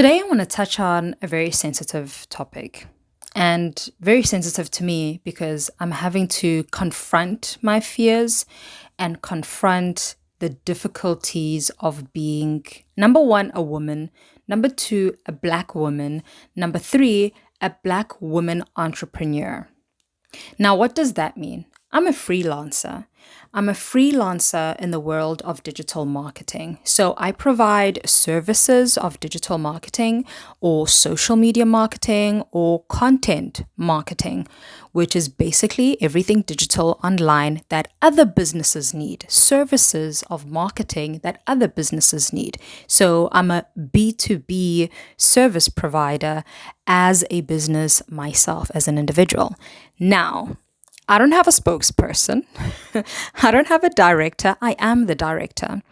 Today, I want to touch on a very sensitive topic and very sensitive to me because I'm having to confront my fears and confront the difficulties of being number one, a woman, number two, a black woman, number three, a black woman entrepreneur. Now, what does that mean? I'm a freelancer. I'm a freelancer in the world of digital marketing. So I provide services of digital marketing or social media marketing or content marketing, which is basically everything digital online that other businesses need, services of marketing that other businesses need. So I'm a B2B service provider as a business myself, as an individual. Now, I don't have a spokesperson. I don't have a director. I am the director.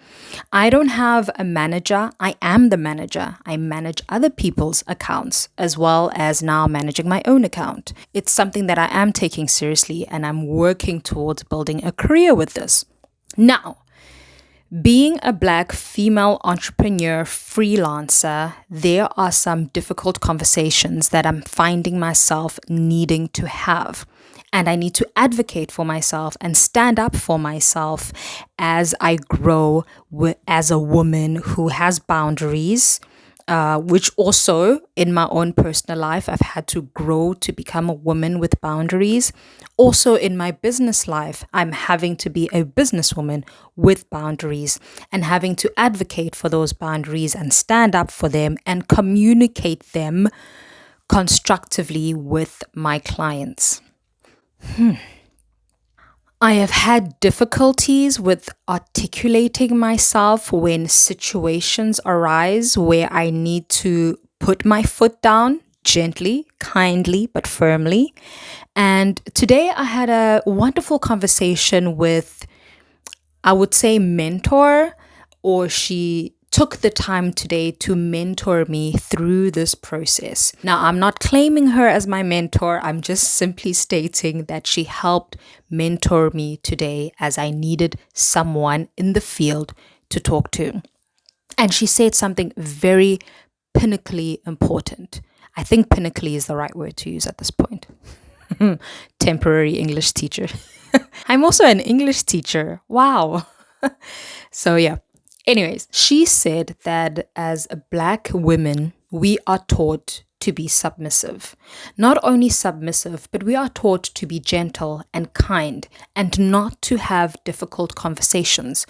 I don't have a manager. I am the manager. I manage other people's accounts as well as now managing my own account. It's something that I am taking seriously and I'm working towards building a career with this. Now, being a black female entrepreneur freelancer, there are some difficult conversations that I'm finding myself needing to have. And I need to advocate for myself and stand up for myself as I grow as a woman who has boundaries, which also in my own personal life, I've had to grow to become a woman with boundaries. Also in my business life, I'm having to be a businesswoman with boundaries and having to advocate for those boundaries and stand up for them and communicate them constructively with my clients. I have had difficulties with articulating myself when situations arise where I need to put my foot down gently, kindly, but firmly. And today I had a wonderful conversation with, I would say, mentor, or she took the time today to mentor me through this process. Now, I'm not claiming her as my mentor. I'm just simply stating that she helped mentor me today as I needed someone in the field to talk to. And she said something very pinnacly important. I think pinnacly is the right word to use at this point. Temporary English teacher. I'm also an English teacher. Wow. So yeah. Anyways, she said that as a black women, we are taught to be submissive. Not only submissive, but we are taught to be gentle and kind and not to have difficult conversations.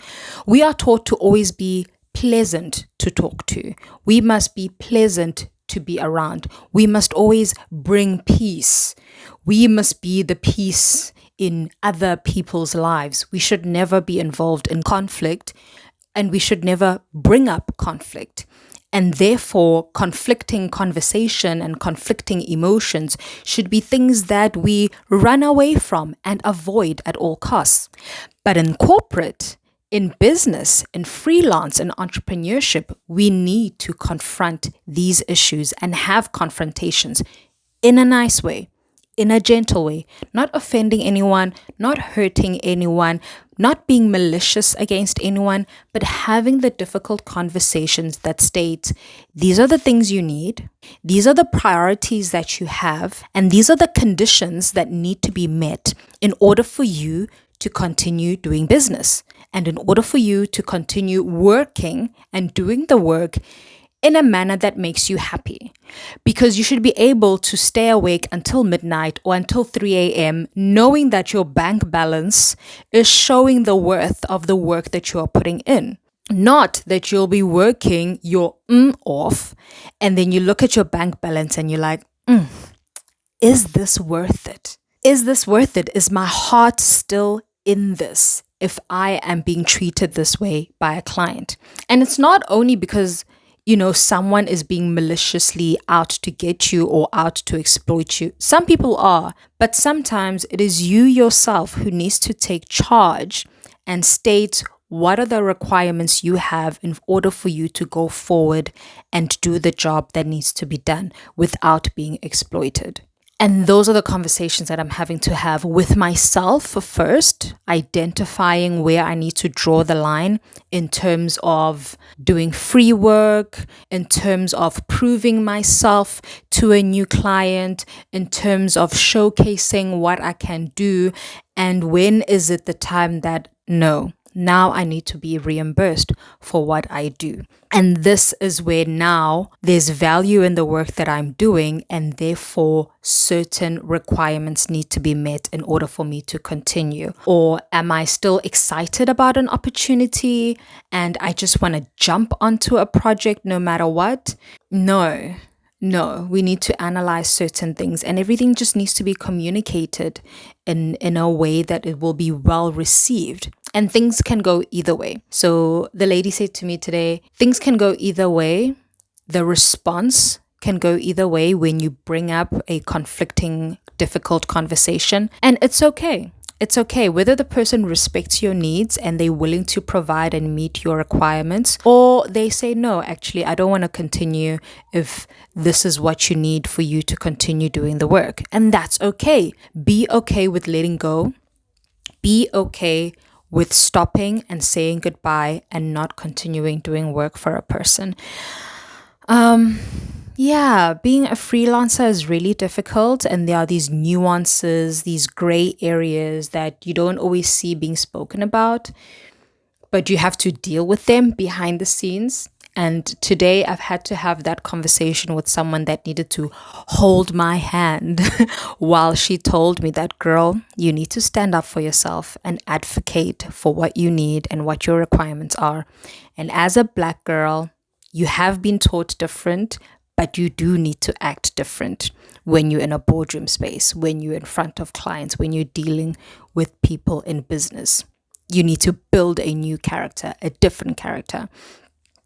We are taught to always be pleasant to talk to. We must be pleasant to be around. We must always bring peace. We must be the peace in other people's lives. We should never be involved in conflict. And we should never bring up conflict. And therefore, conflicting conversation and conflicting emotions should be things that we run away from and avoid at all costs. But in corporate, in business, in freelance, in entrepreneurship, we need to confront these issues and have confrontations in a nice way, in a gentle way, not offending anyone, not hurting anyone, not being malicious against anyone, but having the difficult conversations that state, these are the things you need, these are the priorities that you have, and these are the conditions that need to be met in order for you to continue doing business and in order for you to continue working and doing the work in a manner that makes you happy. Because you should be able to stay awake until midnight or until 3 a.m. knowing that your bank balance is showing the worth of the work that you are putting in. Not that you'll be working your off and then you look at your bank balance and you're like, is this worth it? Is this worth it? Is my heart still in this if I am being treated this way by a client? And it's not only because someone is being maliciously out to get you or out to exploit you. Some people are, but sometimes it is you yourself who needs to take charge and state what are the requirements you have in order for you to go forward and do the job that needs to be done without being exploited. And those are the conversations that I'm having to have with myself first, identifying where I need to draw the line in terms of doing free work, in terms of proving myself to a new client, in terms of showcasing what I can do, and when is it the time that no, now I need to be reimbursed for what I do. And this is where now there's value in the work that I'm doing, and therefore certain requirements need to be met in order for me to continue. Or am I still excited about an opportunity and I just want to jump onto a project no matter what? No. No, we need to analyze certain things, and everything just needs to be communicated in a way that it will be well received. And things can go either way. So the lady said to me today, things can go either way. The response can go either way when you bring up a conflicting, difficult conversation. And it's okay. It's okay whether the person respects your needs and they're willing to provide and meet your requirements, or they say, no, actually, I don't want to continue if this is what you need for you to continue doing the work. And that's okay. Be okay with letting go. Be okay with stopping and saying goodbye and not continuing doing work for a person. Yeah, being a freelancer is really difficult, and there are these nuances, these gray areas that you don't always see being spoken about, but you have to deal with them behind the scenes. And today I've had to have that conversation with someone that needed to hold my hand while she told me that, girl, you need to stand up for yourself and advocate for what you need and what your requirements are. And as a Black girl, you have been taught different, but you do need to act different when you're in a boardroom space, when you're in front of clients, when you're dealing with people in business. You need to build a new character, a different character.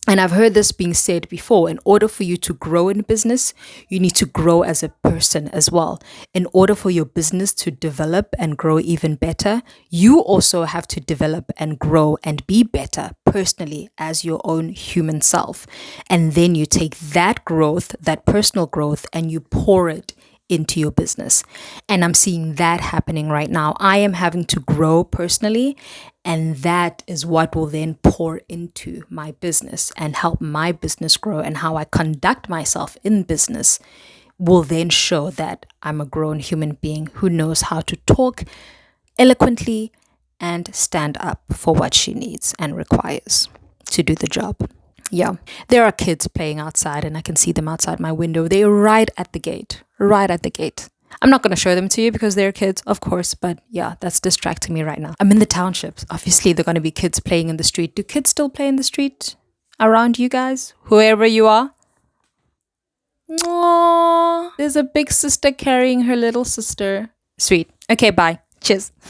And I've heard this being said before. In order for you to grow in business, you need to grow as a person as well. In order for your business to develop and grow even better, you also have to develop and grow and be better personally as your own human self. And then you take that growth, that personal growth, and you pour it into your business. And I'm seeing that happening right now. I am having to grow personally, and that is what will then pour into my business and help my business grow. And how I conduct myself in business will then show that I'm a grown human being who knows how to talk eloquently and stand up for what she needs and requires to do the job. Yeah, there are kids playing outside, and I can see them outside my window. They're right at the gate, right at the gate. I'm not going to show them to you because they're kids, of course, but yeah, that's distracting me right now. I'm in the townships. Obviously, they're going to be kids playing in the street. Do kids still play in the street around you guys, whoever you are? Aww, there's a big sister carrying her little sister. Sweet. Okay, bye. Cheers.